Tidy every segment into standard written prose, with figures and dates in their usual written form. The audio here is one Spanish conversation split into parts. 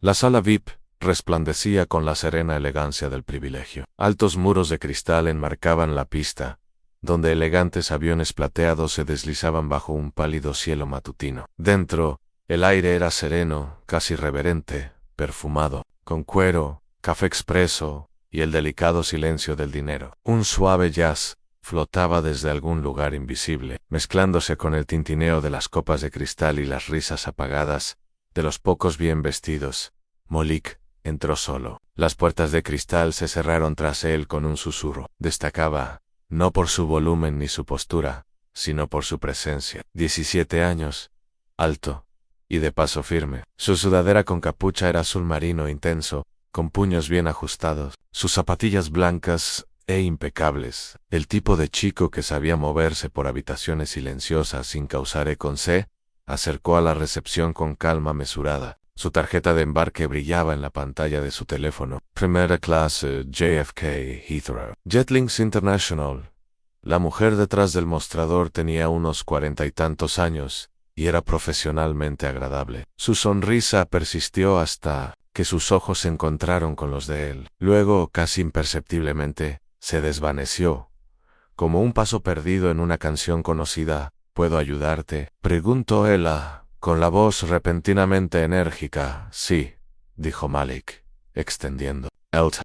La sala VIP resplandecía con la serena elegancia del privilegio. Altos muros de cristal enmarcaban la pista, donde elegantes aviones plateados se deslizaban bajo un pálido cielo matutino. Dentro, el aire era sereno, casi reverente, perfumado, con cuero, café expreso y el delicado silencio del dinero. Un suave jazz flotaba desde algún lugar invisible, mezclándose con el tintineo de las copas de cristal y las risas apagadas de los pocos bien vestidos. Malik entró solo. Las puertas de cristal se cerraron tras él con un susurro. Destacaba, no por su volumen ni su postura, sino por su presencia. 17 años, alto y de paso firme. Su sudadera con capucha era azul marino intenso, con puños bien ajustados, sus zapatillas blancas e impecables. El tipo de chico que sabía moverse por habitaciones silenciosas sin causar eco. Se acercó a la recepción con calma mesurada. Su tarjeta de embarque brillaba en la pantalla de su teléfono. Primera clase, JFK Heathrow. Jetlings International. La mujer detrás del mostrador tenía unos 40 y tantos años, y era profesionalmente agradable. Su sonrisa persistió hasta que sus ojos se encontraron con los de él. Luego, casi imperceptiblemente, se desvaneció, como un paso perdido en una canción conocida. ¿Puedo ayudarte?, preguntó ella, con la voz repentinamente enérgica. Sí, dijo Malik, extendiendo.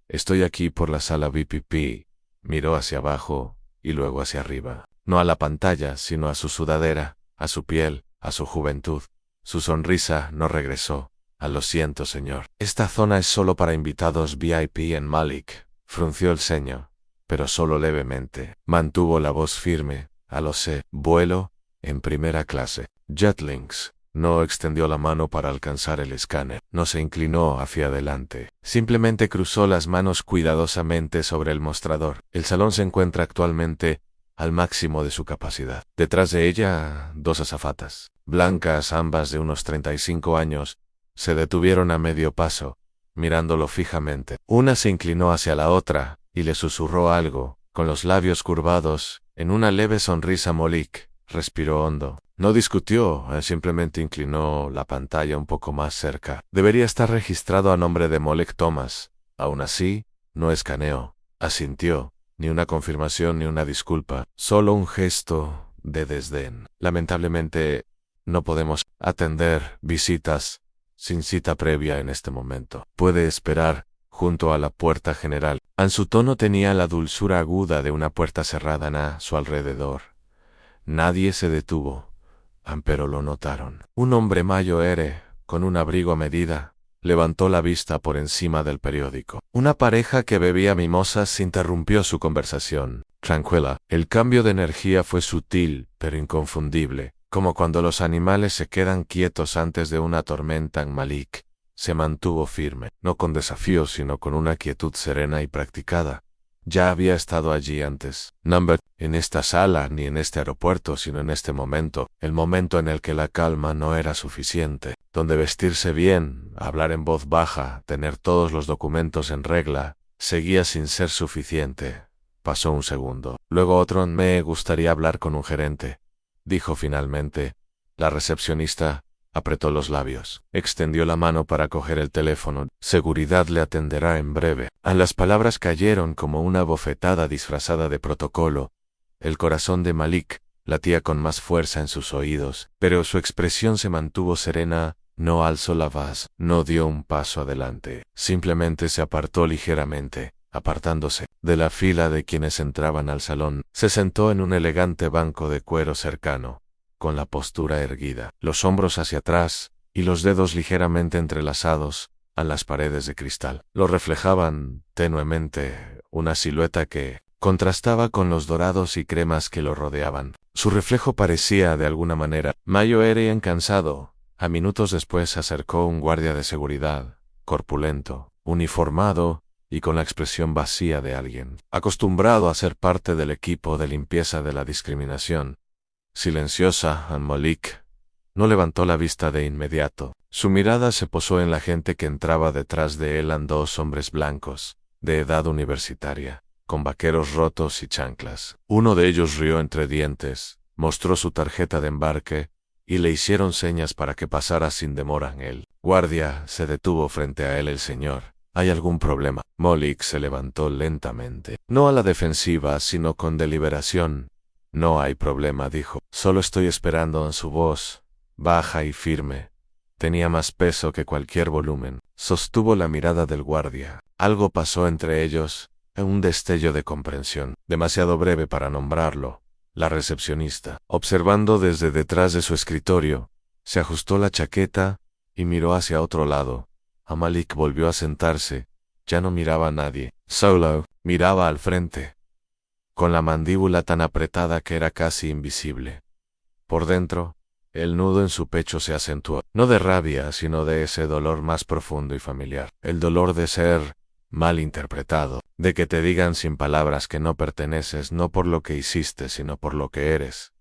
Estoy aquí por la sala VIP. Miró hacia abajo y luego hacia arriba. No a la pantalla, sino a su sudadera, a su piel, a su juventud. Su sonrisa no regresó. Lo siento, señor. Esta zona es solo para invitados VIP. En Malik frunció el ceño, pero solo levemente. Mantuvo la voz firme. Lo sé. Vuelo en primera clase. Jetlings. No extendió la mano para alcanzar el escáner. No se inclinó hacia adelante. Simplemente cruzó las manos cuidadosamente sobre el mostrador. El salón se encuentra actualmente al máximo de su capacidad. Detrás de ella, dos azafatas, blancas, ambas de unos 35 años, se detuvieron a medio paso, mirándolo fijamente. Una se inclinó hacia la otra y le susurró algo, con los labios curvados, en una leve sonrisa. Malik respiró hondo. No discutió, simplemente inclinó la pantalla un poco más cerca. Debería estar registrado a nombre de Malik Thomas. Aún así, no escaneó. Asintió. Ni una confirmación ni una disculpa. Solo un gesto de desdén. Lamentablemente, no podemos atender visitas sin cita previa en este momento. Puede esperar junto a la puerta general. Su tono tenía la dulzura aguda de una puerta cerrada a su alrededor. Nadie se detuvo, pero lo notaron. Un hombre mayor, con un abrigo a medida, levantó la vista por encima del periódico. Una pareja que bebía mimosas interrumpió su conversación. Tranquila. El cambio de energía fue sutil, pero inconfundible, como cuando los animales se quedan quietos antes de una tormenta. Malik se mantuvo firme, no con desafío, sino con una quietud serena y practicada. Ya había estado allí antes. En esta sala, ni en este aeropuerto, sino en este momento, el momento en el que la calma no era suficiente, donde vestirse bien, hablar en voz baja, tener todos los documentos en regla, seguía sin ser suficiente. Pasó un segundo, luego otro. Me gustaría hablar con un gerente, dijo finalmente. La recepcionista apretó los labios. Extendió la mano para coger el teléfono. Seguridad le atenderá en breve. Las palabras cayeron como una bofetada disfrazada de protocolo. El corazón de Malik latía con más fuerza en sus oídos, pero su expresión se mantuvo serena. No alzó la voz, no dio un paso adelante. Simplemente se apartó ligeramente, apartándose de la fila de quienes entraban al salón. Se sentó en un elegante banco de cuero cercano, con la postura erguida, los hombros hacia atrás y los dedos ligeramente entrelazados a las paredes de cristal. Lo reflejaban tenuemente, una silueta que contrastaba con los dorados y cremas que lo rodeaban. Su reflejo parecía, de alguna manera, mayor y cansado. Minutos después se acercó un guardia de seguridad, corpulento, uniformado y con la expresión vacía de alguien acostumbrado a ser parte del equipo de limpieza de la discriminación. Silenciosa, Malik no levantó la vista de inmediato. Su mirada se posó en la gente que entraba detrás de él. Dos hombres blancos, de edad universitaria, con vaqueros rotos y chanclas. Uno de ellos rió entre dientes, mostró su tarjeta de embarque y le hicieron señas para que pasara sin demora. El guardia se detuvo frente a él. El señor, ¿hay algún problema? Malik se levantó lentamente, no a la defensiva, sino con deliberación. No hay problema, dijo. Solo estoy esperando. En su voz, baja y firme, tenía más peso que cualquier volumen. Sostuvo la mirada del guardia. Algo pasó entre ellos, un destello de comprensión, demasiado breve para nombrarlo. La recepcionista, observando desde detrás de su escritorio, se ajustó la chaqueta y miró hacia otro lado. Malik volvió a sentarse. Ya no miraba a nadie. Solo miraba al frente, con la mandíbula tan apretada que era casi invisible. Por dentro, el nudo en su pecho se acentuó, no de rabia, sino de ese dolor más profundo y familiar. El dolor de ser mal interpretado, de que te digan sin palabras que no perteneces no por lo que hiciste, sino por lo que eres.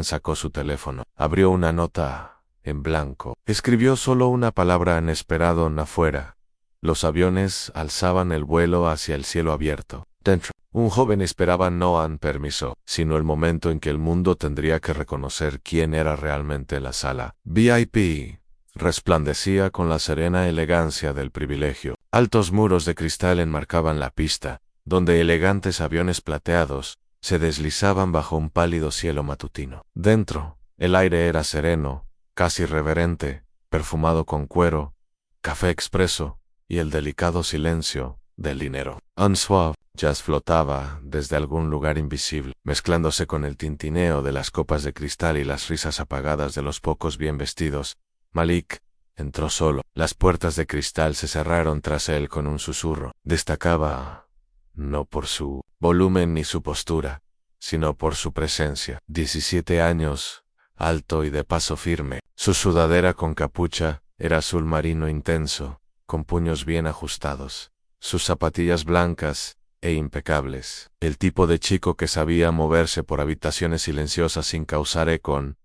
Sacó su teléfono, abrió una nota en blanco, escribió solo una palabra en esperado afuera. Los aviones alzaban el vuelo hacia el cielo abierto. Dentro, un joven esperaba no un permiso, sino el momento en que el mundo tendría que reconocer quién era realmente la sala VIP. Resplandecía con la serena elegancia del privilegio. Altos muros de cristal enmarcaban la pista, donde elegantes aviones plateados se deslizaban bajo un pálido cielo matutino. Dentro, el aire era sereno, casi reverente, perfumado con cuero, café expreso y el delicado silencio del dinero. Un suave jazz flotaba desde algún lugar invisible, mezclándose con el tintineo de las copas de cristal y las risas apagadas de los pocos bien vestidos. Malik entró solo. Las puertas de cristal se cerraron tras él con un susurro. Destacaba, no por su volumen ni su postura, sino por su presencia. 17 años, alto y de paso firme. Su sudadera con capucha era azul marino intenso, con puños bien ajustados. Sus zapatillas blancas e impecables. El tipo de chico que sabía moverse por habitaciones silenciosas sin causar eco.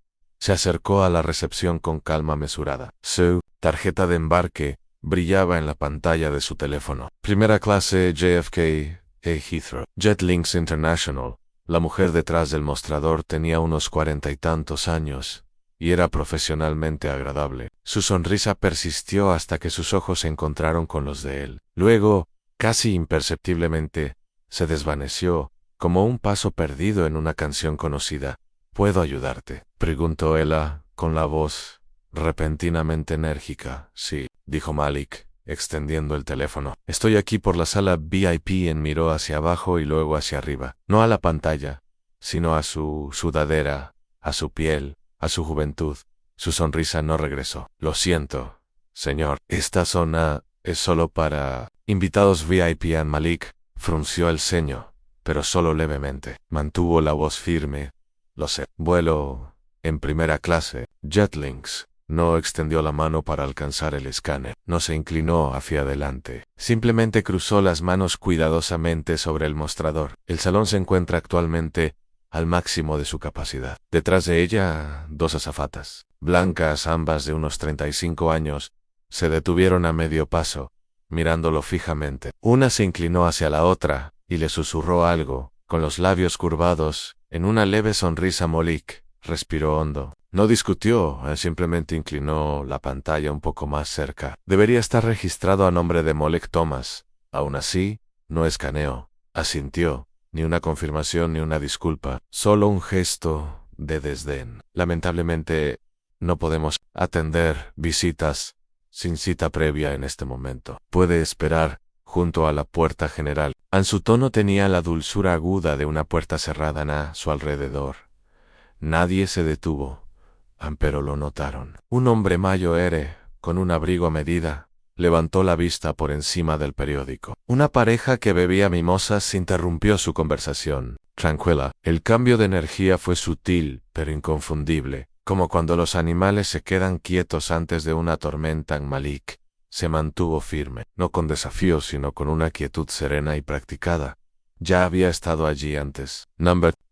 Se acercó a la recepción con calma mesurada. Su tarjeta de embarque brillaba en la pantalla de su teléfono. Primera clase JFK Heathrow. JetLinks International. La mujer detrás del mostrador tenía unos 40 y tantos años, y era profesionalmente agradable. Su sonrisa persistió hasta que sus ojos se encontraron con los de él. Luego, casi imperceptiblemente, se desvaneció, como un paso perdido en una canción conocida. ¿Puedo ayudarte?, preguntó ella, con la voz repentinamente enérgica. Sí, dijo Malik, extendiendo el teléfono. Estoy aquí por la sala VIP. Miró hacia abajo y luego hacia arriba. No a la pantalla, sino a su sudadera, a su piel, a su juventud. Su sonrisa no regresó. Lo siento, señor. Esta zona es solo para invitados VIP. Malik frunció el ceño, pero solo levemente. Mantuvo la voz firme. Lo sé. Vuelo en primera clase. JetLinks. No extendió la mano para alcanzar el escáner. No se inclinó hacia adelante. Simplemente cruzó las manos cuidadosamente sobre el mostrador. El salón se encuentra actualmente al máximo de su capacidad. Detrás de ella, dos azafatas, blancas, ambas de unos 35 años, se detuvieron a medio paso, mirándolo fijamente. Una se inclinó hacia la otra y le susurró algo, con los labios curvados, en una leve sonrisa. Malik respiró hondo. No discutió, simplemente inclinó la pantalla un poco más cerca. Debería estar registrado a nombre de Malik Thomas. Aún así, no escaneó. Asintió. Ni una confirmación ni una disculpa. Solo un gesto de desdén. Lamentablemente, no podemos atender visitas sin cita previa en este momento. Puede esperar junto a la puerta general. En su tono tenía la dulzura aguda de una puerta cerrada a su alrededor. Nadie se detuvo, pero lo notaron. Un hombre mayor, con un abrigo a medida, levantó la vista por encima del periódico. Una pareja que bebía mimosas interrumpió su conversación. Tranquila. El cambio de energía fue sutil, pero inconfundible, como cuando los animales se quedan quietos antes de una tormenta. Malik se mantuvo firme, no con desafío, sino con una quietud serena y practicada. Ya había estado allí antes.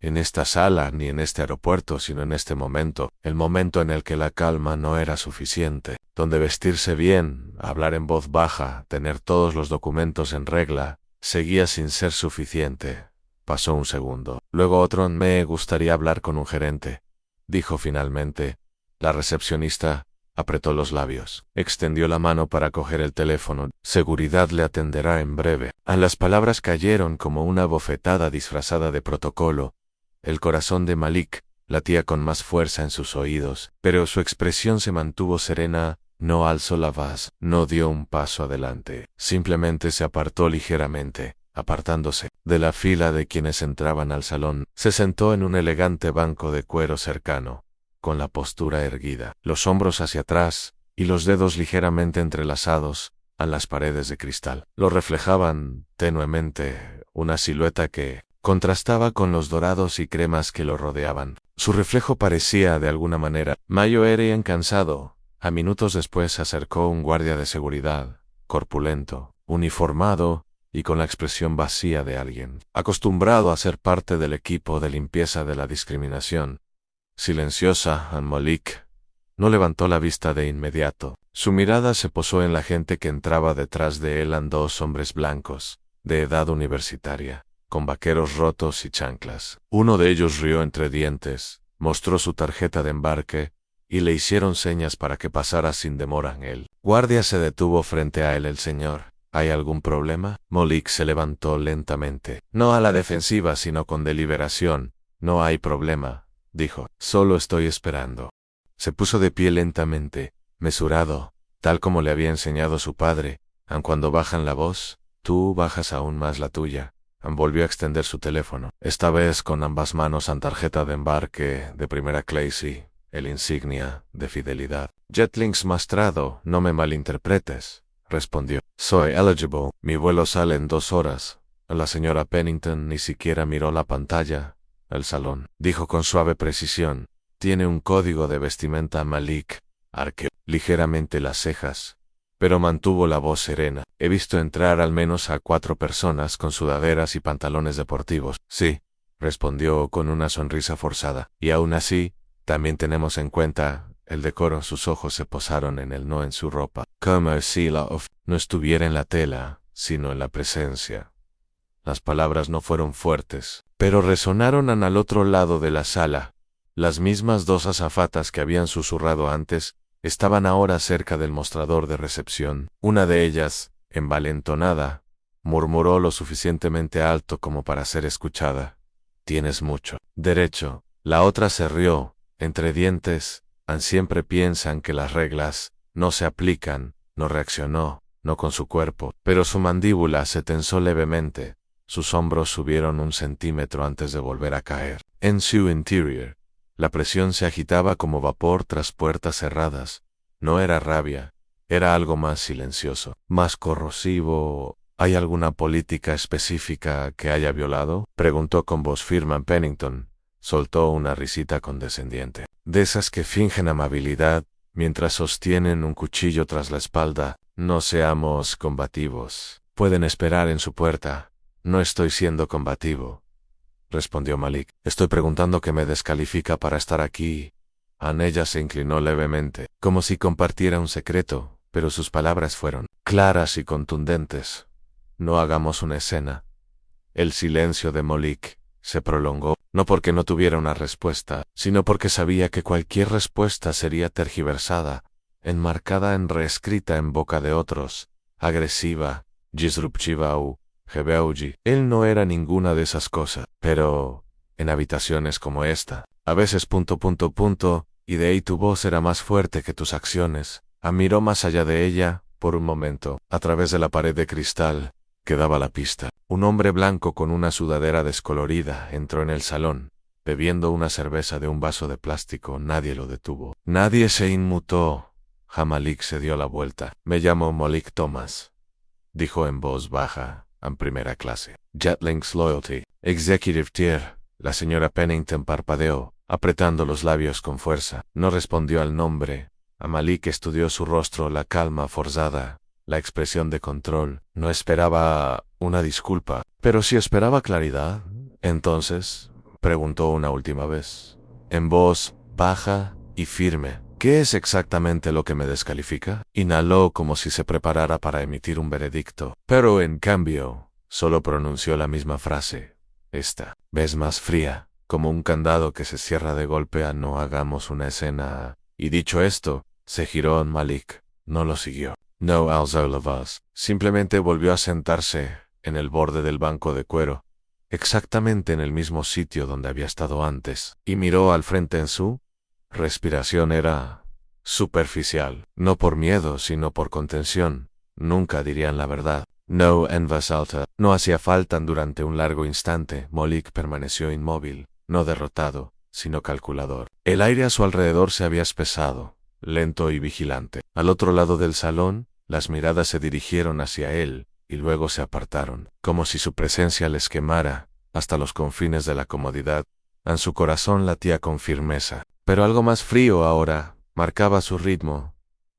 En esta sala, ni en este aeropuerto, sino en este momento, el momento en el que la calma no era suficiente, donde vestirse bien, hablar en voz baja, tener todos los documentos en regla, seguía sin ser suficiente. Pasó un segundo. Luego otro. Me gustaría hablar con un gerente, dijo finalmente, La recepcionista apretó los labios. Extendió la mano para coger el teléfono. Seguridad le atenderá en breve. Las palabras cayeron como una bofetada disfrazada de protocolo. El corazón de Malik latía con más fuerza en sus oídos, pero su expresión se mantuvo serena. No alzó la voz, no dio un paso adelante. Simplemente se apartó ligeramente, apartándose de la fila de quienes entraban al salón. Se sentó en un elegante banco de cuero cercano, con la postura erguida, los hombros hacia atrás y los dedos ligeramente entrelazados a las paredes de cristal. Lo reflejaban tenuemente una silueta que contrastaba con los dorados y cremas que lo rodeaban. Su reflejo parecía, de alguna manera, Mayo era cansado. A minutos después se acercó un guardia de seguridad, corpulento, uniformado y con la expresión vacía de alguien acostumbrado a ser parte del equipo de limpieza de la discriminación. Silenciosa, Malik no levantó la vista de inmediato. Su mirada se posó en la gente que entraba detrás de él. Dos hombres blancos, de edad universitaria, con vaqueros rotos y chanclas. Uno de ellos rió entre dientes, mostró su tarjeta de embarque y le hicieron señas para que pasara sin demora. El guardia se detuvo frente a él. El señor, ¿hay algún problema? Malik se levantó lentamente, no a la defensiva sino con deliberación. No hay problema, dijo. Solo estoy esperando. Se puso de pie lentamente, mesurado, tal como le había enseñado su padre. Aun cuando bajan la voz, tú bajas aún más la tuya. Volvió a extender su teléfono, esta vez con ambas manos en tarjeta de embarque de primera clase, el insignia de fidelidad. Jetlings Mastrado, no me malinterpretes, respondió. Soy eligible. Mi vuelo sale en 2 horas. La señora Pennington ni siquiera miró la pantalla. El salón, dijo con suave precisión. Tiene un código de vestimenta. Malik arqueó ligeramente las cejas, pero mantuvo la voz serena. He visto entrar al menos a 4 personas con sudaderas y pantalones deportivos. Sí, respondió con una sonrisa forzada. Y aún así, también tenemos en cuenta el decoro. Sus ojos se posaron en él, no en su ropa. Como si no estuviera en la tela, sino en la presencia. Las palabras no fueron fuertes, pero resonaron al otro lado de la sala. Las mismas 2 azafatas que habían susurrado antes estaban ahora cerca del mostrador de recepción. Una de ellas, envalentonada, murmuró lo suficientemente alto como para ser escuchada. Tienes mucho derecho. La otra se rió, entre dientes. Siempre piensan que las reglas no se aplican. No reaccionó, no con su cuerpo, pero su mandíbula se tensó levemente. Sus hombros subieron 1 centímetro antes de volver a caer. En su interior, la presión se agitaba como vapor tras puertas cerradas. No era rabia, era algo más silencioso, más corrosivo. ¿Hay alguna política específica que haya violado?, preguntó con voz firme Pennington. Soltó una risita condescendiente, de esas que fingen amabilidad mientras sostienen un cuchillo tras la espalda. No seamos combativos. Pueden esperar en su puerta. No estoy siendo combativo, respondió Malik. Estoy preguntando qué me descalifica para estar aquí. Ella se inclinó levemente, como si compartiera un secreto, pero sus palabras fueron claras y contundentes. No hagamos una escena. El silencio de Malik se prolongó, no porque no tuviera una respuesta, sino porque sabía que cualquier respuesta sería tergiversada, enmarcada reescrita en boca de otros, agresiva, disruptiva o Gebeuji. Él no era ninguna de esas cosas, pero en habitaciones como esta, a veces ... y de ahí tu voz era más fuerte que tus acciones. Miró más allá de ella, por un momento, a través de la pared de cristal que daba la pista. Un hombre blanco con una sudadera descolorida entró en el salón, bebiendo una cerveza de un vaso de plástico. Nadie lo detuvo. Nadie se inmutó. Malik se dio la vuelta. Me llamo Malik Thomas, dijo en voz baja, en primera clase. Jetlings Loyalty, Executive Tier. La señora Pennington parpadeó, apretando los labios con fuerza. No respondió al nombre. Malik estudió su rostro, la calma forzada, la expresión de control. No esperaba una disculpa, pero sí esperaba claridad. Entonces, preguntó una última vez, en voz baja y firme. ¿Qué es exactamente lo que me descalifica? Inhaló como si se preparara para emitir un veredicto, pero en cambio, solo pronunció la misma frase. Esta vez más fría, como un candado que se cierra de golpe. No hagamos una escena. Y dicho esto, se giró a Malik. No lo siguió. No alzó la voz. Simplemente volvió a sentarse en el borde del banco de cuero, exactamente en el mismo sitio donde había estado antes, y miró al frente. En su respiración era superficial, no por miedo, sino por contención. Nunca dirían la verdad. No en voz alta. No hacía falta. Durante un largo instante, Malik permaneció inmóvil, no derrotado, sino calculador. El aire a su alrededor se había espesado, lento y vigilante. Al otro lado del salón, las miradas se dirigieron hacia él, y luego se apartaron, como si su presencia les quemara hasta los confines de la comodidad. En su corazón latía con firmeza, pero algo más frío ahora marcaba su ritmo.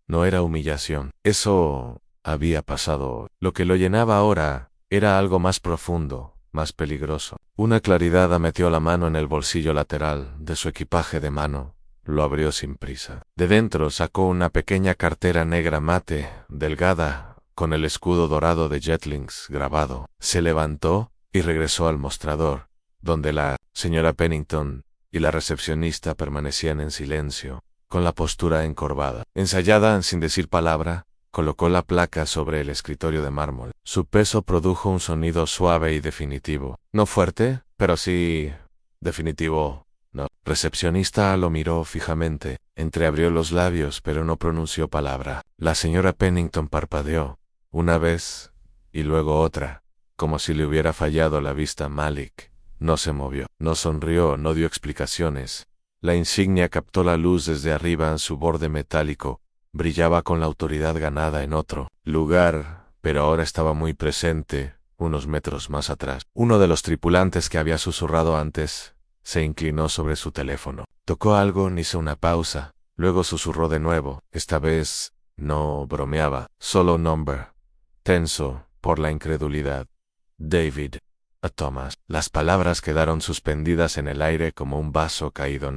No era humillación. Eso había pasado. Lo que lo llenaba ahora era algo más profundo, más peligroso. Una claridad metió la mano en el bolsillo lateral de su equipaje de mano. Lo abrió sin prisa. De dentro sacó una pequeña cartera negra mate, delgada, con el escudo dorado de Jetlings grabado. Se levantó y regresó al mostrador, donde la señora Pennington y la recepcionista permanecían en silencio, con la postura encorvada. Ensayada sin decir palabra, colocó la placa sobre el escritorio de mármol. Su peso produjo un sonido suave y definitivo. No fuerte, pero sí definitivo. No. Recepcionista lo miró fijamente, entreabrió los labios pero no pronunció palabra. La señora Pennington parpadeó, una vez, y luego otra, como si le hubiera fallado la vista. Malik no se movió, no sonrió, no dio explicaciones. La insignia captó la luz desde arriba en su borde metálico, brillaba con la autoridad ganada en otro lugar, pero ahora estaba muy presente, unos metros más atrás. Uno de los tripulantes que había susurrado antes se inclinó sobre su teléfono. Tocó algo, hizo una pausa, luego susurró de nuevo. Esta vez no bromeaba, solo number. Tenso por la incredulidad. David. A Thomas. Las palabras quedaron suspendidas en el aire como un vaso caído.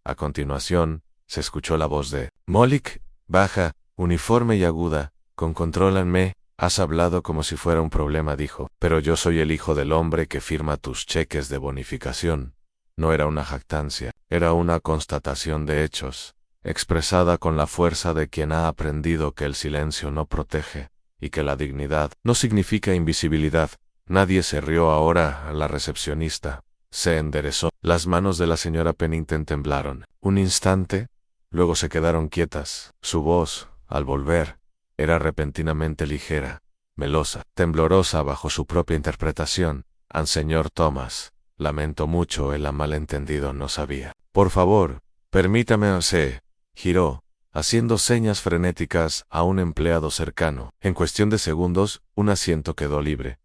A continuación, se escuchó la voz de Malik, baja, uniforme y aguda, con control en me. Has hablado como si fuera un problema, dijo. Pero yo soy el hijo del hombre que firma tus cheques de bonificación. No era una jactancia, era una constatación de hechos, expresada con la fuerza de quien ha aprendido que el silencio no protege, y que la dignidad no significa invisibilidad. Nadie se rió ahora. La recepcionista se enderezó. Las manos de la señora Pennington temblaron. Un instante, luego se quedaron quietas. Su voz, al volver, era repentinamente ligera, melosa, temblorosa bajo su propia interpretación. Al señor Thomas, lamento mucho, el malentendido no sabía. Por favor, permítame. Se giró, haciendo señas frenéticas a un empleado cercano. En cuestión de segundos, un asiento quedó libre.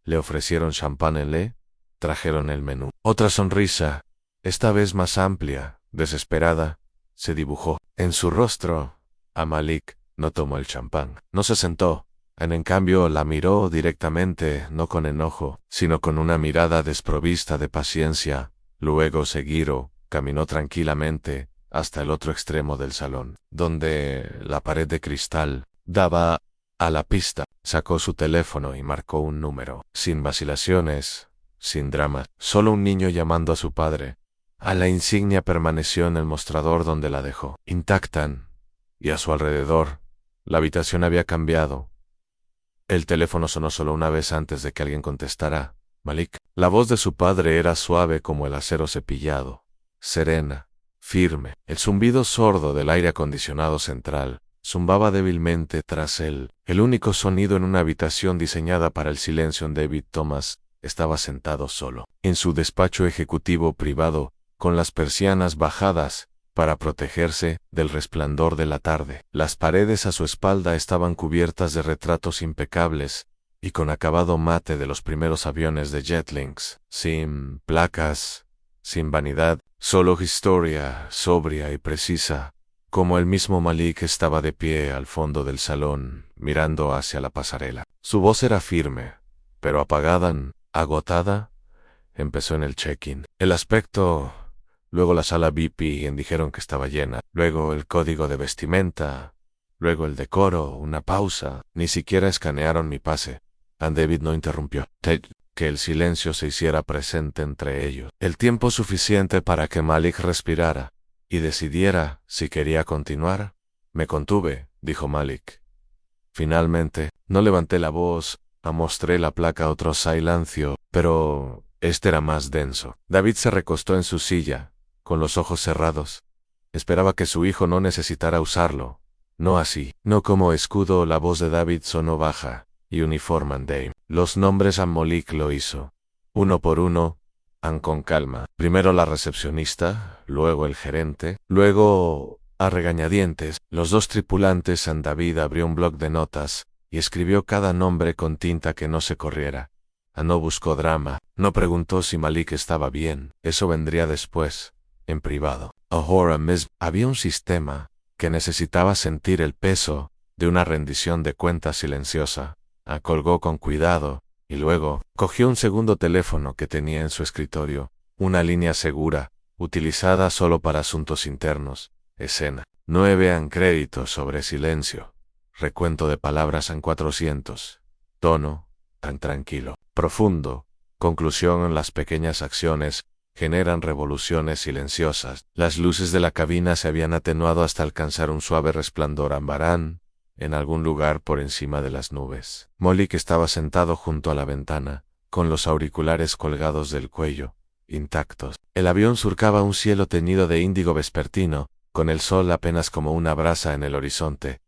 Le ofrecieron champán. Le trajeron el menú. Otra sonrisa, esta vez más amplia, desesperada, se dibujó en su rostro. A Malik no tomó el champán. No se sentó. En cambio, la miró directamente, no con enojo, sino con una mirada desprovista de paciencia. Luego se giró, caminó tranquilamente hasta el otro extremo del salón, donde la pared de cristal daba a la pista. Sacó su teléfono y marcó un número, sin vacilaciones, sin drama, solo un niño llamando a su padre. A la insignia permaneció en el mostrador donde la dejó, intacta, y a su alrededor, la habitación había cambiado. El teléfono sonó solo una vez antes de que alguien contestara. Malik. La voz de su padre era suave como el acero cepillado, serena, firme. El zumbido sordo del aire acondicionado central zumbaba débilmente tras él. El único sonido en una habitación diseñada para el silencio. David Thomas estaba sentado solo, en su despacho ejecutivo privado, con las persianas bajadas, para protegerse del resplandor de la tarde. Las paredes a su espalda estaban cubiertas de retratos impecables, y con acabado mate de los primeros aviones de Jetlings, sin placas, sin vanidad, solo historia sobria y precisa. Como el mismo Malik estaba de pie al fondo del salón, mirando hacia la pasarela. Su voz era firme, pero apagada, agotada. Empezó en el check-in. El aspecto, luego la sala VIP dijeron que estaba llena, luego el código de vestimenta, luego el decoro, una pausa. Ni siquiera escanearon mi pase. David no interrumpió. Que el silencio se hiciera presente entre ellos. El tiempo suficiente para que Malik respirara y decidiera si quería continuar. Me contuve, dijo Malik. Finalmente, no levanté la voz, mostré la placa a otro silencio, pero este era más denso. David se recostó en su silla, con los ojos cerrados. Esperaba que su hijo no necesitara usarlo. No así. No como escudo. La voz de David sonó baja y uniforme. Los nombres a Malik lo hizo. Uno por uno, con calma. Primero la recepcionista, luego el gerente, luego, a regañadientes, los dos tripulantes. David abrió un bloc de notas y escribió cada nombre con tinta que no se corriera. No buscó drama, no preguntó si Malik estaba bien, eso vendría después, en privado. Ahora mismo había un sistema que necesitaba sentir el peso de una rendición de cuentas silenciosa. Colgó con cuidado y luego cogió un segundo teléfono que tenía en su escritorio, una línea segura, utilizada solo para asuntos internos. Escena 9 créditos sobre silencio. Recuento de palabras en 400. Tono tan tranquilo, profundo. Conclusión: las pequeñas acciones generan revoluciones silenciosas. Las luces de la cabina se habían atenuado hasta alcanzar un suave resplandor ambarán en algún lugar por encima de las nubes. Malik estaba sentado junto a la ventana, con los auriculares colgados del cuello, intactos. El avión surcaba un cielo teñido de índigo vespertino, con el sol apenas como una brasa en el horizonte.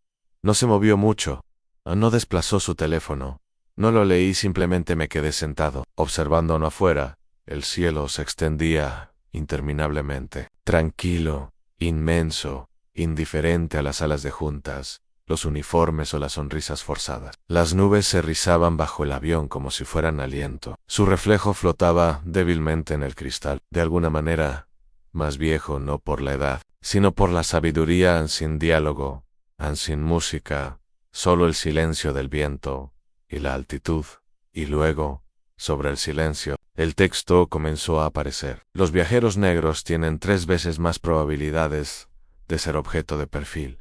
No se movió mucho, no desplazó su teléfono. No lo leí, simplemente me quedé sentado, observando no afuera. El cielo se extendía interminablemente, tranquilo, inmenso, indiferente a las alas de juntas, los uniformes o las sonrisas forzadas. Las nubes se rizaban bajo el avión como si fueran aliento. Su reflejo flotaba débilmente en el cristal, de alguna manera, más viejo no por la edad, sino por la sabiduría. Sin diálogo, sin música, solo el silencio del viento y la altitud. Y luego, sobre el silencio, el texto comenzó a aparecer. Los viajeros negros tienen 3 veces más probabilidades de ser objeto de perfil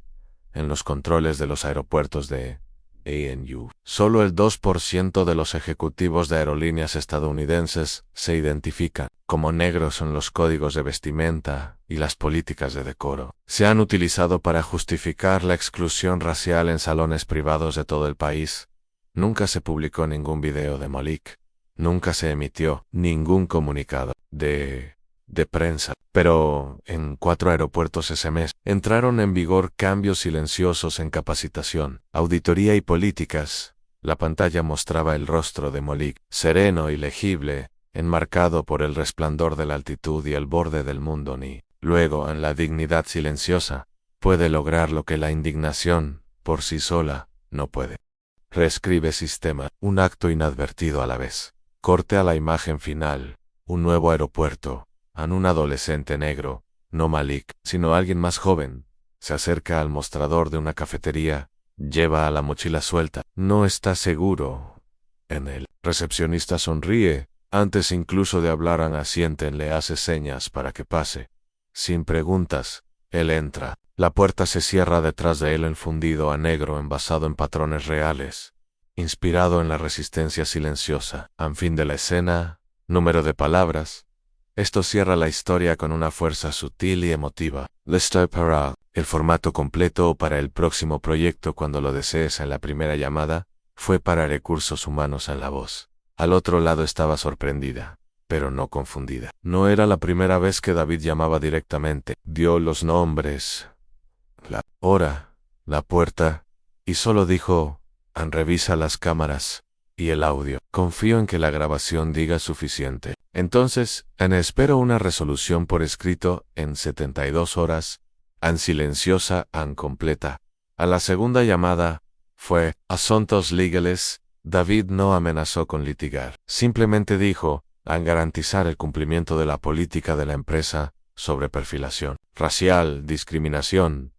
en los controles de los aeropuertos de ANU. Solo el 2% de los ejecutivos de aerolíneas estadounidenses se identifican como negros en los códigos de vestimenta y las políticas de decoro. Se han utilizado para justificar la exclusión racial en salones privados de todo el país. Nunca se publicó ningún video de Malik. Nunca se emitió ningún comunicado de prensa. Pero en 4 aeropuertos ese mes entraron en vigor cambios silenciosos en capacitación, auditoría y políticas. La pantalla mostraba el rostro de Malik, sereno y legible, enmarcado por el resplandor de la altitud y el borde del mundo. Ni luego, en la dignidad silenciosa, puede lograr lo que la indignación, por sí sola, no puede. Reescribe sistema, un acto inadvertido a la vez. Corte a la imagen final, un nuevo aeropuerto. Un adolescente negro, no Malik, sino alguien más joven, se acerca al mostrador de una cafetería, lleva la mochila suelta. No está seguro en él. Recepcionista sonríe, antes incluso de hablar asiente, le hace señas para que pase. Sin preguntas, él entra. La puerta se cierra detrás de él en fundido a negro envasado en patrones reales, inspirado en la resistencia silenciosa. Al fin de la escena, número de palabras. Esto cierra la historia con una fuerza sutil y emotiva. Listo para el formato completo para el próximo proyecto cuando lo desees. En la primera llamada, fue para recursos humanos en la voz. Al otro lado estaba sorprendida, pero no confundida. No era la primera vez que David llamaba directamente. Dio los nombres, la hora, la puerta, y solo dijo, revisa las cámaras y el audio. Confío en que la grabación diga suficiente. Entonces, espero una resolución por escrito en 72 horas, silenciosa, completa. A la segunda llamada, fue asuntos legales. David no amenazó con litigar. Simplemente dijo, garantizar el cumplimiento de la política de la empresa sobre perfilación racial, discriminación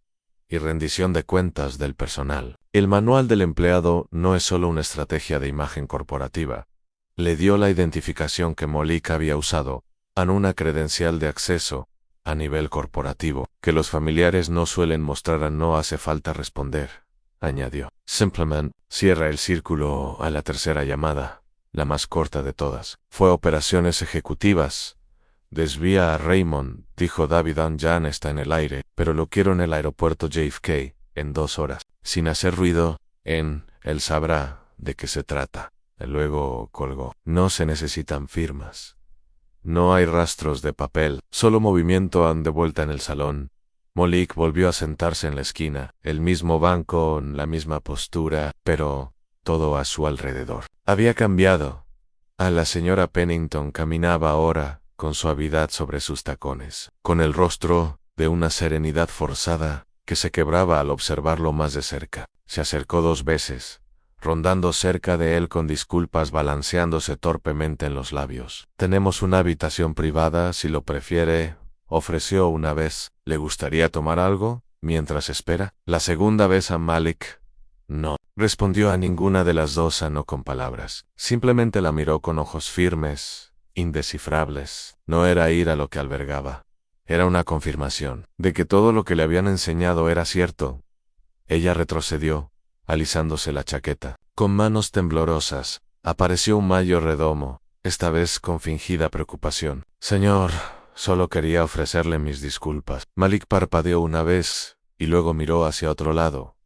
y rendición de cuentas del personal. El manual del empleado no es solo una estrategia de imagen corporativa. Le dio la identificación que Malik había usado, una credencial de acceso, a nivel corporativo, que los familiares no suelen mostrar. No hace falta responder, añadió. Simplemente, cierra el círculo a la tercera llamada, la más corta de todas. Fue operaciones ejecutivas, Desvía a Raymond, dijo David. Ya está en el aire, pero lo quiero en el aeropuerto JFK, en 2 horas. Sin hacer ruido, él sabrá de qué se trata. Luego colgó. No se necesitan firmas. No hay rastros de papel, solo movimiento de vuelta en el salón. Malik volvió a sentarse en la esquina, el mismo banco, la misma postura, pero todo a su alrededor había cambiado. La señora Pennington caminaba ahora con suavidad sobre sus tacones, con el rostro de una serenidad forzada que se quebraba al observarlo más de cerca. Se acercó 2 veces, rondando cerca de él con disculpas balanceándose torpemente en los labios. Tenemos una habitación privada, si lo prefiere, ofreció una vez. ¿Le gustaría tomar algo mientras espera? La segunda vez a Malik no respondió a ninguna de las dos, no con palabras. Simplemente la miró con ojos firmes, indescifrables. No era ira lo que albergaba. Era una confirmación de que todo lo que le habían enseñado era cierto. Ella retrocedió, alisándose la chaqueta. Con manos temblorosas, apareció un mayor redomo, esta vez con fingida preocupación. Señor, solo quería ofrecerle mis disculpas. Malik parpadeó una vez, y luego miró hacia otro lado.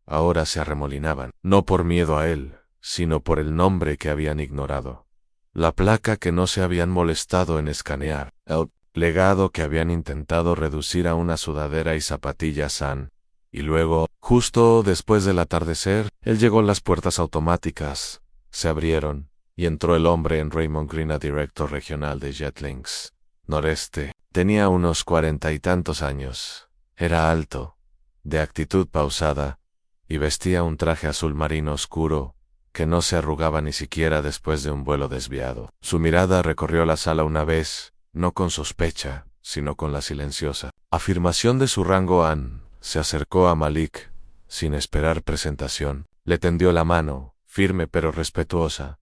Ahora se arremolinaban, no por miedo a él, sino por el nombre que habían ignorado. La placa que no se habían molestado en escanear. El legado que habían intentado reducir a una sudadera y zapatillas Y luego, justo después del atardecer, él llegó. Las puertas automáticas se abrieron, y entró el hombre en Raymond Green, director regional de Jetlings Noreste. Tenía unos 40 y tantos años. Era alto, de actitud pausada, y vestía un traje azul marino oscuro, que no se arrugaba ni siquiera después de un vuelo desviado. Su mirada recorrió la sala una vez, no con sospecha, sino con la silenciosa afirmación de su rango. Se acercó a Malik, sin esperar presentación. Le tendió la mano, firme pero respetuosa.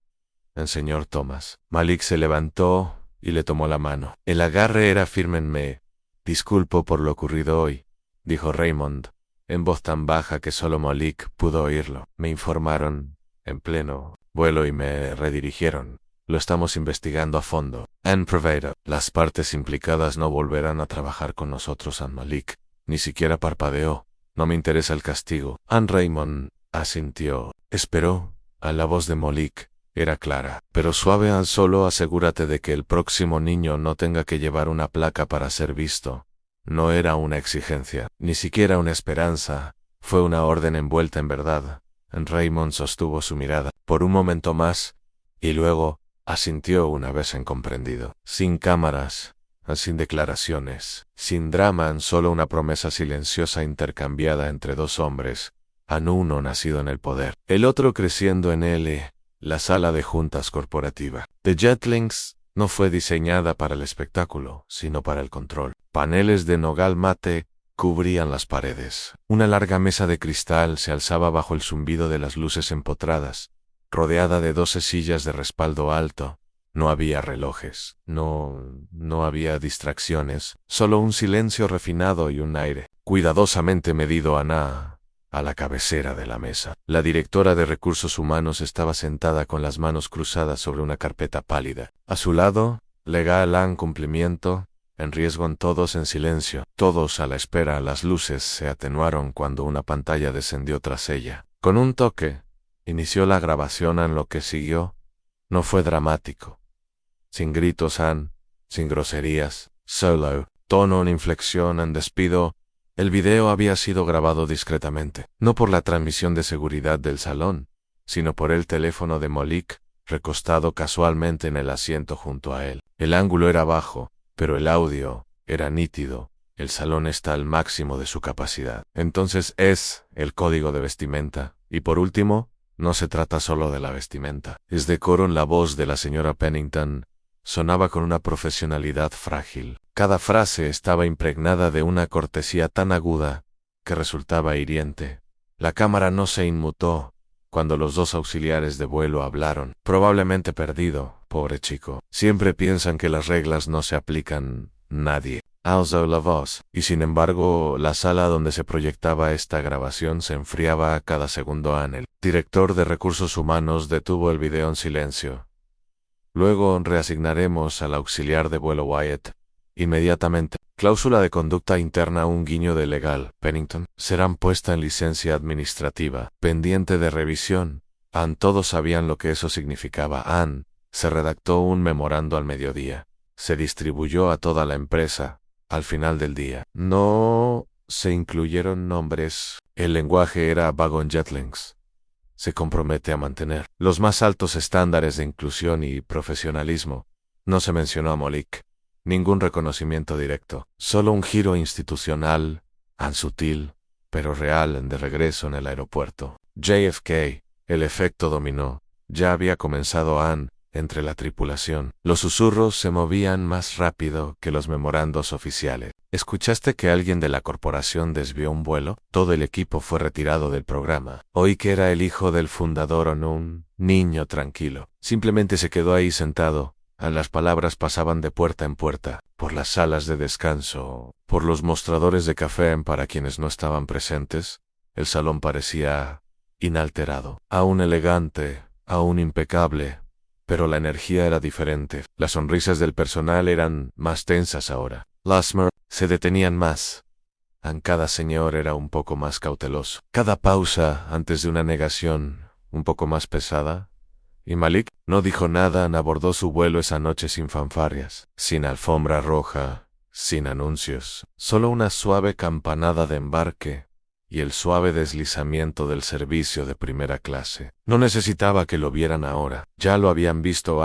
El señor Thomas. Malik se levantó y le tomó la mano. El agarre era firme. Me disculpo por lo ocurrido hoy, dijo Raymond, en voz tan baja que solo Malik pudo oírlo. Me informaron en pleno vuelo y me redirigieron. Lo estamos investigando a fondo. Anne Prevada. Las partes implicadas no volverán a trabajar con nosotros. Malik ni siquiera parpadeó. No me interesa el castigo. Raymond asintió. Esperó. La voz de Malik era clara, pero suave. Solo asegúrate de que el próximo niño no tenga que llevar una placa para ser visto. No era una exigencia, ni siquiera una esperanza. Fue una orden envuelta en verdad. Raymond sostuvo su mirada por un momento más, y luego asintió una vez en comprendido. Sin cámaras, sin declaraciones, sin drama, solo una promesa silenciosa intercambiada entre 2 hombres, uno nacido en el poder, el otro creciendo en él. La sala de juntas corporativa de Jetlings no fue diseñada para el espectáculo, sino para el control. Paneles de nogal mate cubrían las paredes. Una larga mesa de cristal se alzaba bajo el zumbido de las luces empotradas, rodeada de 12 sillas de respaldo alto. No había relojes, no había distracciones, solo un silencio refinado y un aire cuidadosamente medido. A la cabecera de la mesa, la directora de Recursos Humanos estaba sentada con las manos cruzadas sobre una carpeta pálida. A su lado, legal cumplimiento, en riesgo. Todos en silencio, todos a la espera. Las luces se atenuaron cuando una pantalla descendió tras ella. Con un toque, inició la grabación. Lo que siguió no fue dramático. Sin gritos, sin groserías, solo tono, inflexión, despido. El video había sido grabado discretamente, no por la transmisión de seguridad del salón, sino por el teléfono de Malik, recostado casualmente en el asiento junto a él. El ángulo era bajo, pero el audio era nítido. El salón está al máximo de su capacidad. Entonces es el código de vestimenta. Y por último, no se trata solo de la vestimenta. Es decoro. La voz de la señora Pennington sonaba con una profesionalidad frágil. Cada frase estaba impregnada de una cortesía tan aguda que resultaba hiriente. La cámara no se inmutó cuando los 2 auxiliares de vuelo hablaron. Probablemente perdido, pobre chico. Siempre piensan que las reglas no se aplican. Nadie alzó la voz, y sin embargo, la sala donde se proyectaba esta grabación se enfriaba a cada segundo. El director de Recursos Humanos detuvo el video en silencio. Luego reasignaremos al auxiliar de vuelo Wyatt. Inmediatamente. Cláusula de conducta interna. Un guiño de legal. Pennington. Serán puesta en licencia administrativa. Pendiente de revisión. Todos sabían lo que eso significaba. Se redactó un memorando al mediodía. Se distribuyó a toda la empresa. Al final del día. No se incluyeron nombres. El lenguaje era Wagon Jetlings. Se compromete a mantener los más altos estándares de inclusión y profesionalismo. No se mencionó a Malik. Ningún reconocimiento directo. Solo un giro institucional, sutil, pero real de regreso en el aeropuerto. JFK. El efecto dominó. Ya había comenzado entre la tripulación. Los susurros se movían más rápido que los memorandos oficiales. ¿Escuchaste que alguien de la corporación desvió un vuelo? Todo el equipo fue retirado del programa. Oí que era el hijo del fundador o no, un niño tranquilo. Simplemente se quedó ahí sentado. Las palabras pasaban de puerta en puerta, por las salas de descanso, por los mostradores de café para quienes no estaban presentes. El salón parecía inalterado, aún elegante, aún impecable. Pero la energía era diferente. Las sonrisas del personal eran más tensas ahora. Lasmer se detenían más. Cada señor era un poco más cauteloso. Cada pausa antes de una negación un poco más pesada. Y Malik no dijo nada. Abordó su vuelo esa noche sin fanfarrias, sin alfombra roja, sin anuncios. Solo una suave campanada de embarque y el suave deslizamiento del servicio de primera clase. No necesitaba que lo vieran ahora. Ya lo habían visto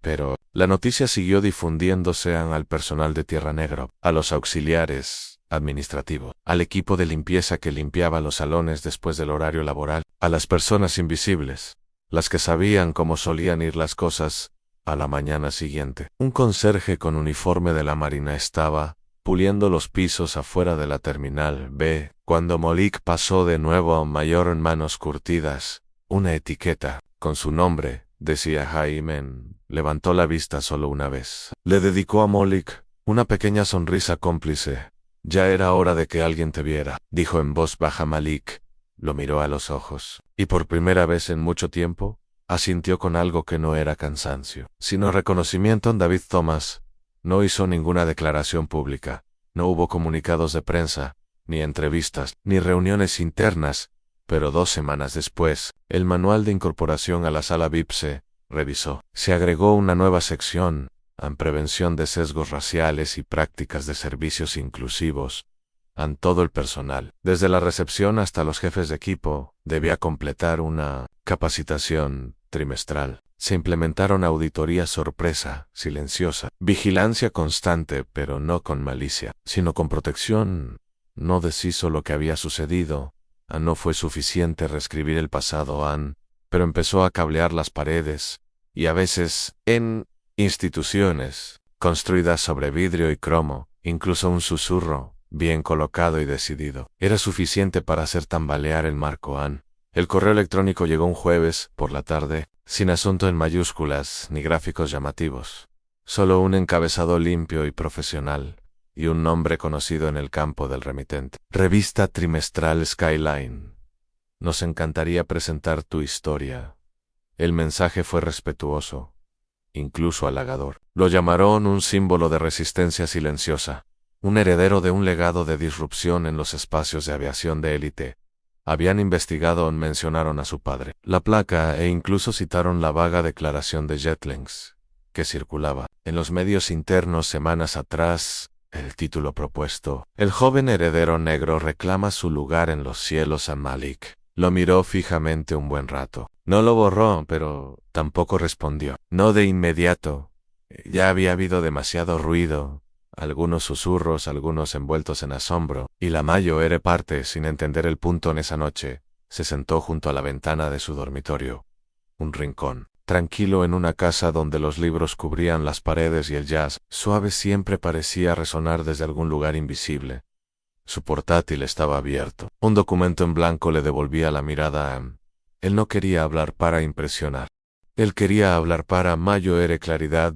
pero la noticia siguió difundiéndose al personal de Tierra Negra, a los auxiliares administrativos, al equipo de limpieza que limpiaba los salones después del horario laboral, a las personas invisibles, las que sabían cómo solían ir las cosas a la mañana siguiente. Un conserje con uniforme de la Marina estaba puliendo los pisos afuera de la Terminal B, cuando Malik pasó de nuevo a un mayor en manos curtidas. Una etiqueta, con su nombre, decía Jaime. Levantó la vista solo una vez. Le dedicó a Malik una pequeña sonrisa cómplice. Ya era hora de que alguien te viera, dijo en voz baja Malik. Lo miró a los ojos, y por primera vez en mucho tiempo, asintió con algo que no era cansancio, sino reconocimiento. David Thomas no hizo ninguna declaración pública, no hubo comunicados de prensa, ni entrevistas, ni reuniones internas, pero 2 semanas después, el manual de incorporación a la sala VIP se revisó. Se agregó una nueva sección, en prevención de sesgos raciales y prácticas de servicios inclusivos. Todo el personal, desde la recepción hasta los jefes de equipo, debía completar una capacitación trimestral. Se implementaron auditorías sorpresa, silenciosa, vigilancia constante, pero no con malicia, sino con protección. No deshizo lo que había sucedido. No fue suficiente reescribir el pasado, pero empezó a cablear las paredes, y a veces, en instituciones, construidas sobre vidrio y cromo, incluso un susurro, bien colocado y decidido, era suficiente para hacer tambalear el marco. El correo electrónico llegó un jueves, por la tarde, sin asunto en mayúsculas ni gráficos llamativos. Solo un encabezado limpio y profesional, y un nombre conocido en el campo del remitente. Revista trimestral Skyline. Nos encantaría presentar tu historia. El mensaje fue respetuoso, incluso halagador. Lo llamaron un símbolo de resistencia silenciosa, un heredero de un legado de disrupción en los espacios de aviación de élite. Habían investigado o mencionaron a su padre, la placa e incluso citaron la vaga declaración de Jetlings, que circulaba en los medios internos semanas atrás. El título propuesto: El joven heredero negro reclama su lugar en los cielos. Malik lo miró fijamente un buen rato. No lo borró, pero tampoco respondió. No de inmediato. Ya había habido demasiado ruido. Algunos susurros, algunos envueltos en asombro, y la mayor parte, sin entender el punto en esa noche, se sentó junto a la ventana de su dormitorio. Un rincón, tranquilo en una casa donde los libros cubrían las paredes y el jazz suave siempre parecía resonar desde algún lugar invisible. Su portátil estaba abierto. Un documento en blanco le devolvía la mirada a Él no quería hablar para impresionar. Él quería hablar para mayor claridad.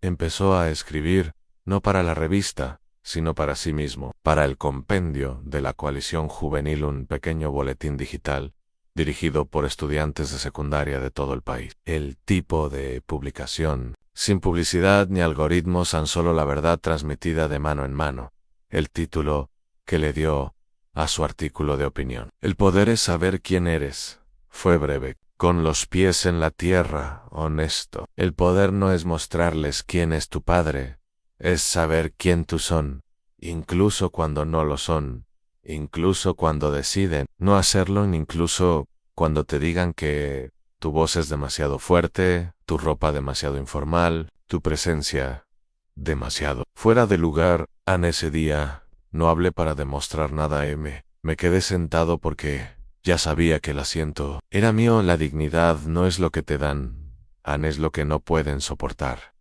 Empezó a escribir, no para la revista, sino para sí mismo, para el compendio de la coalición juvenil, un pequeño boletín digital, dirigido por estudiantes de secundaria de todo el país. El tipo de publicación, sin publicidad ni algoritmos, tan solo la verdad transmitida de mano en mano. El título que le dio a su artículo de opinión. El poder es saber quién eres. Fue breve, con los pies en la tierra, honesto. El poder no es mostrarles quién es tu padre, es saber quién tú son, incluso cuando no lo son, incluso cuando deciden no hacerlo, incluso cuando te digan que tu voz es demasiado fuerte, tu ropa demasiado informal, tu presencia demasiado fuera de lugar. En ese día no hablé para demostrar nada. Me quedé sentado porque ya sabía que el asiento era mío. La dignidad no es lo que te dan, es lo que no pueden soportar.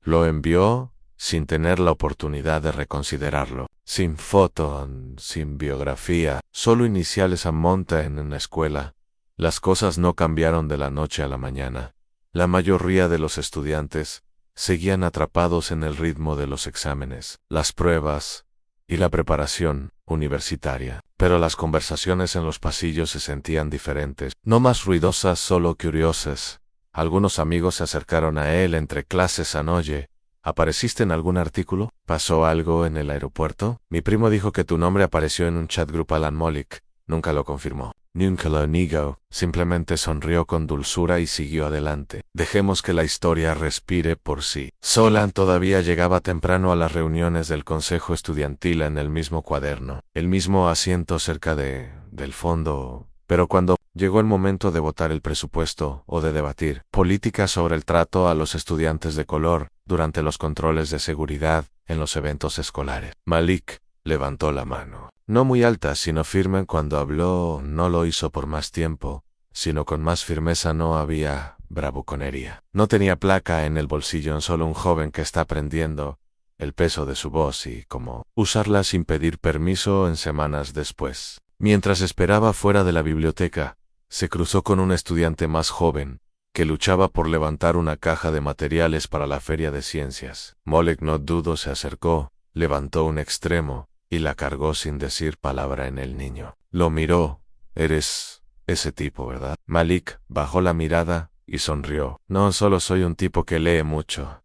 Lo envió sin tener la oportunidad de reconsiderarlo. Sin foto, sin biografía, solo iniciales a monta en una escuela. Las cosas no cambiaron de la noche a la mañana. La mayoría de los estudiantes seguían atrapados en el ritmo de los exámenes, las pruebas y la preparación universitaria. Pero las conversaciones en los pasillos se sentían diferentes, no más ruidosas, solo curiosas. Algunos amigos se acercaron a él entre clases. Oye, ¿apareciste en algún artículo? ¿Pasó algo en el aeropuerto? Mi primo dijo que tu nombre apareció en un chat grupal. Malik nunca lo confirmó. Nunca lo negó, simplemente sonrió con dulzura y siguió adelante. Dejemos que la historia respire por sí. Solan todavía llegaba temprano a las reuniones del consejo estudiantil en el mismo cuaderno, el mismo asiento cerca del fondo, pero cuando llegó el momento de votar el presupuesto o de debatir política sobre el trato a los estudiantes de color durante los controles de seguridad en los eventos escolares, Malik levantó la mano. No muy alta, sino firme. Cuando habló, no lo hizo por más tiempo, sino con más firmeza. No había bravuconería. No tenía placa en el bolsillo, solo un joven que está aprendiendo el peso de su voz y cómo usarla sin pedir permiso. En semanas después, mientras esperaba fuera de la biblioteca, se cruzó con un estudiante más joven que luchaba por levantar una caja de materiales para la feria de ciencias. Malik no dudó, se acercó, levantó un extremo y la cargó sin decir palabra en el niño. Lo miró. Eres ese tipo, ¿verdad? Malik bajó la mirada y sonrió. No, solo soy un tipo que lee mucho.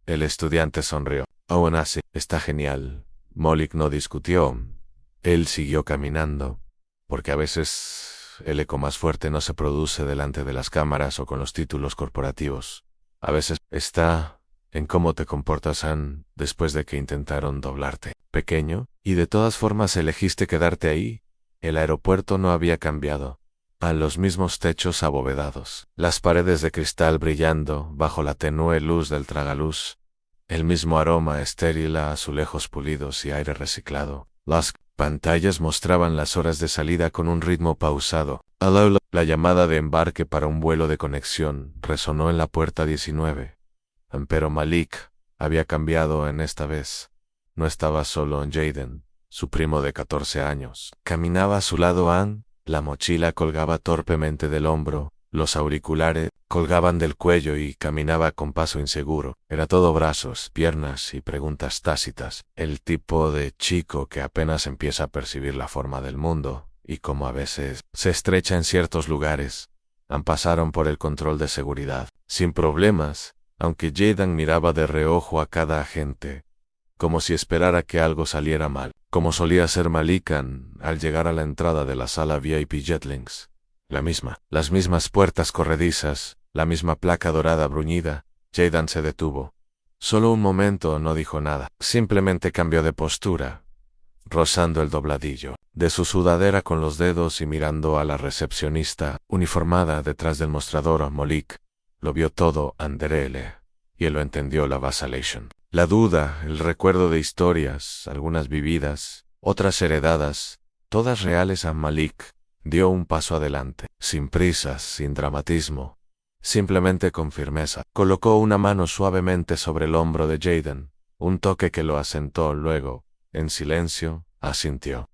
El estudiante sonrió. Aún así, está genial. Malik no discutió. Él siguió caminando, porque a veces el eco más fuerte no se produce delante de las cámaras o con los títulos corporativos. A veces está en cómo te comportas después de que intentaron doblarte. Pequeño, y de todas formas elegiste quedarte ahí. El aeropuerto no había cambiado. A los mismos techos abovedados, las paredes de cristal brillando bajo la tenue luz del tragaluz, el mismo aroma estéril a azulejos pulidos y aire reciclado. Las pantallas mostraban las horas de salida con un ritmo pausado. La llamada de embarque para un vuelo de conexión resonó en la puerta 19. Pero Malik había cambiado en esta vez. No estaba solo. Jaden, su primo de 14 años, caminaba a su lado. La mochila colgaba torpemente del hombro, los auriculares colgaban del cuello y caminaba con paso inseguro. Era todo brazos, piernas y preguntas tácitas. El tipo de chico que apenas empieza a percibir la forma del mundo y como a veces se estrecha en ciertos lugares. Pasaron por el control de seguridad, sin problemas, aunque Jaden miraba de reojo a cada agente, como si esperara que algo saliera mal, como solía ser Malik al llegar a la entrada de la sala VIP Jetlings. Las mismas puertas corredizas, la misma placa dorada bruñida. Jaden se detuvo. Solo un momento, no dijo nada, simplemente cambió de postura, rozando el dobladillo de su sudadera con los dedos y mirando a la recepcionista, uniformada detrás del mostrador. Malik lo vio todo, Anderele, y él lo entendió. La vacillation, la duda, el recuerdo de historias, algunas vividas, otras heredadas, todas reales. Malik dio un paso adelante, sin prisas, sin dramatismo, simplemente con firmeza. Colocó una mano suavemente sobre el hombro de Jaden, un toque que lo asentó. Luego, en silencio, asintió.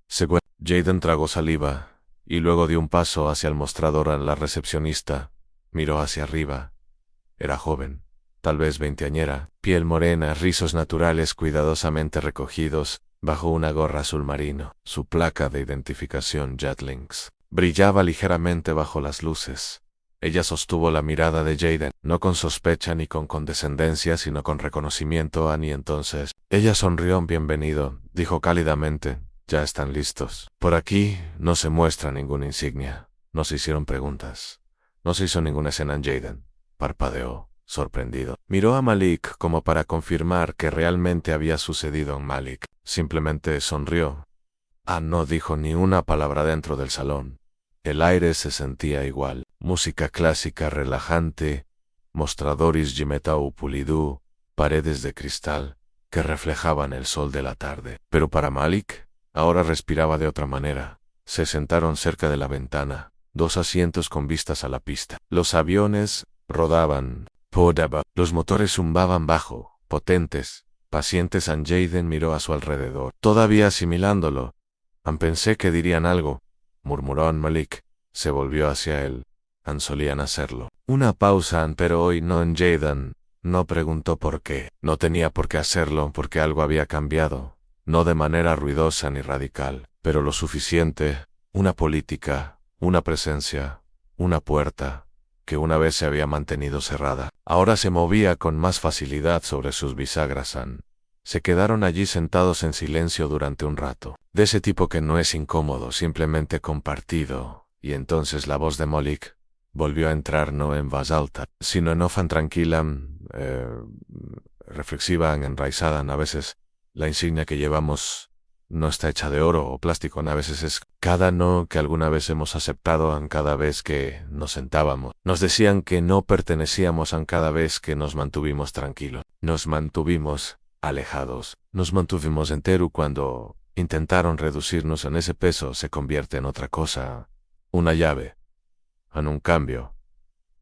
Jaden tragó saliva, y luego dio un paso hacia el mostrador. A la recepcionista miró hacia arriba. Era joven, tal vez veinteañera, piel morena, rizos naturales cuidadosamente recogidos bajo una gorra azul marino, su placa de identificación Jetlings. brillaba ligeramente bajo las luces. Ella sostuvo la mirada de Jaden, no con sospecha ni con condescendencia, sino con reconocimiento. Y entonces, ella sonrió. Bienvenido, dijo cálidamente. Ya están listos. Por aquí no se muestra ninguna insignia. No se hicieron preguntas. No se hizo ninguna escena. Jaden parpadeó, sorprendido. Miró a Malik como para confirmar que realmente había sucedido. Malik simplemente sonrió. No dijo ni una palabra dentro del salón. El aire se sentía igual. Música clásica relajante, mostradores Jimetau Pulidú, paredes de cristal que reflejaban el sol de la tarde. Pero para Malik, ahora respiraba de otra manera. Se sentaron cerca de la ventana, 2 asientos con vistas a la pista. Los aviones rodaban. Los motores zumbaban bajo, potentes, pacientes. Jaden miró a su alrededor, todavía asimilándolo. Pensé que dirían algo, murmuró Malik. Se volvió hacia él. Solían hacerlo. Una pausa, pero hoy no. Jaden no preguntó por qué. No tenía por qué hacerlo, porque algo había cambiado. No de manera ruidosa ni radical, pero lo suficiente. Una política, una presencia, una puerta, que una vez se había mantenido cerrada, ahora se movía con más facilidad sobre sus bisagras. Se quedaron allí sentados en silencio durante un rato. De ese tipo que no es incómodo, simplemente compartido. Y entonces la voz de Malik volvió a entrar, no en voz alta, sino en off, tranquila, reflexiva, enraizada. A veces la insignia que llevamos no está hecha de oro o plástico. A veces es cada no que alguna vez hemos aceptado. Cada vez que nos sentábamos, nos decían que no pertenecíamos. Cada vez que nos mantuvimos tranquilos, nos mantuvimos alejados, nos mantuvimos enteros. Cuando intentaron reducirnos en ese peso, se convierte en otra cosa. Una llave, en un cambio,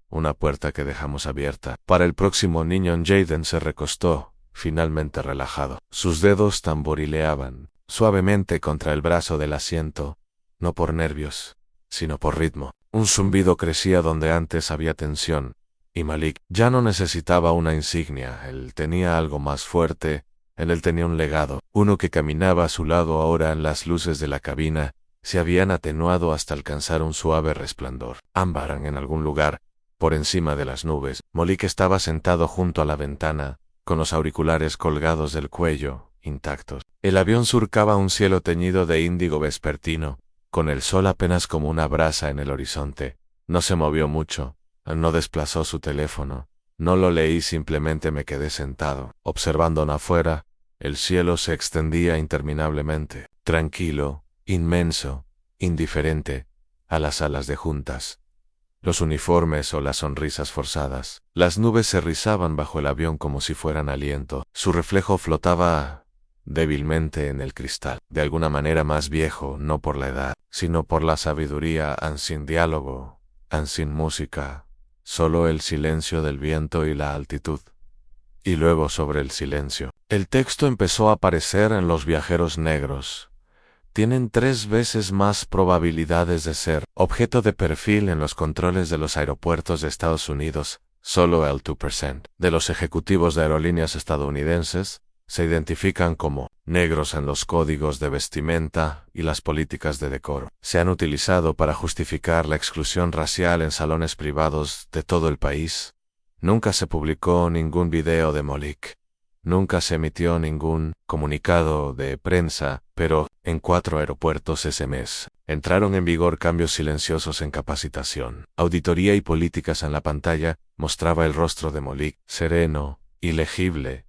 una puerta que dejamos abierta para el próximo niño. Jaden se recostó, finalmente relajado. Sus dedos tamborileaban suavemente contra el brazo del asiento, no por nervios, sino por ritmo. Un zumbido crecía donde antes había tensión, y Malik ya no necesitaba una insignia. Él tenía algo más fuerte. Él tenía un legado, uno que caminaba a su lado ahora. Las luces de la cabina se habían atenuado hasta alcanzar un suave resplandor. Ámbar en algún lugar, por encima de las nubes. Malik estaba sentado junto a la ventana, con los auriculares colgados del cuello, intactos. El avión surcaba un cielo teñido de índigo vespertino, con el sol apenas como una brasa en el horizonte. No se movió mucho, no desplazó su teléfono, no lo leí, simplemente me quedé sentado, observando afuera. El cielo se extendía interminablemente, tranquilo, inmenso, indiferente a las alas de juntas, los uniformes o las sonrisas forzadas. Las nubes se rizaban bajo el avión como si fueran aliento. Su reflejo flotaba débilmente en el cristal, de alguna manera más viejo, no por la edad, sino por la sabiduría. Sin diálogo, sin música, solo el silencio del viento y la altitud. Y luego, sobre el silencio, el texto empezó a aparecer en Los viajeros negros. Tienen 3 veces más probabilidades de ser objeto de perfil en los controles de los aeropuertos de Estados Unidos. Solo el 2% de los ejecutivos de aerolíneas estadounidenses se identifican como negros en los códigos de vestimenta y las políticas de decoro. Se han utilizado para justificar la exclusión racial en salones privados de todo el país. Nunca se publicó ningún video de Malik. Nunca se emitió ningún comunicado de prensa, pero en 4 aeropuertos ese mes entraron en vigor cambios silenciosos en capacitación, auditoría y políticas. En la pantalla mostraba el rostro de Malik, sereno, ilegible,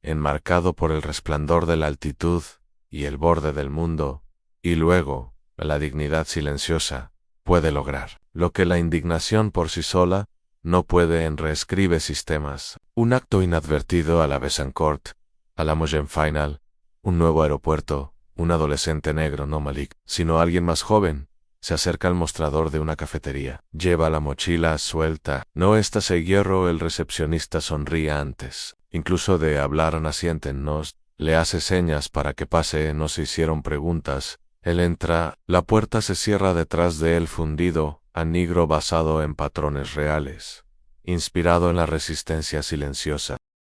enmarcado por el resplandor de la altitud y el borde del mundo, y luego, la dignidad silenciosa puede lograr lo que la indignación por sí sola no puede. Reescribe sistemas. Un acto inadvertido a la Besancourt, a la Moyen Final, un nuevo aeropuerto, un adolescente negro, no Malik, sino alguien más joven, se acerca al mostrador de una cafetería. Lleva la mochila suelta. No estás en hierro. El recepcionista sonríe antes, incluso de hablar. Asienten. Le hace señas para que pase. No se hicieron preguntas. Él entra. La puerta se cierra detrás de él, fundido a negro basado en patrones reales, inspirado en la resistencia silenciosa.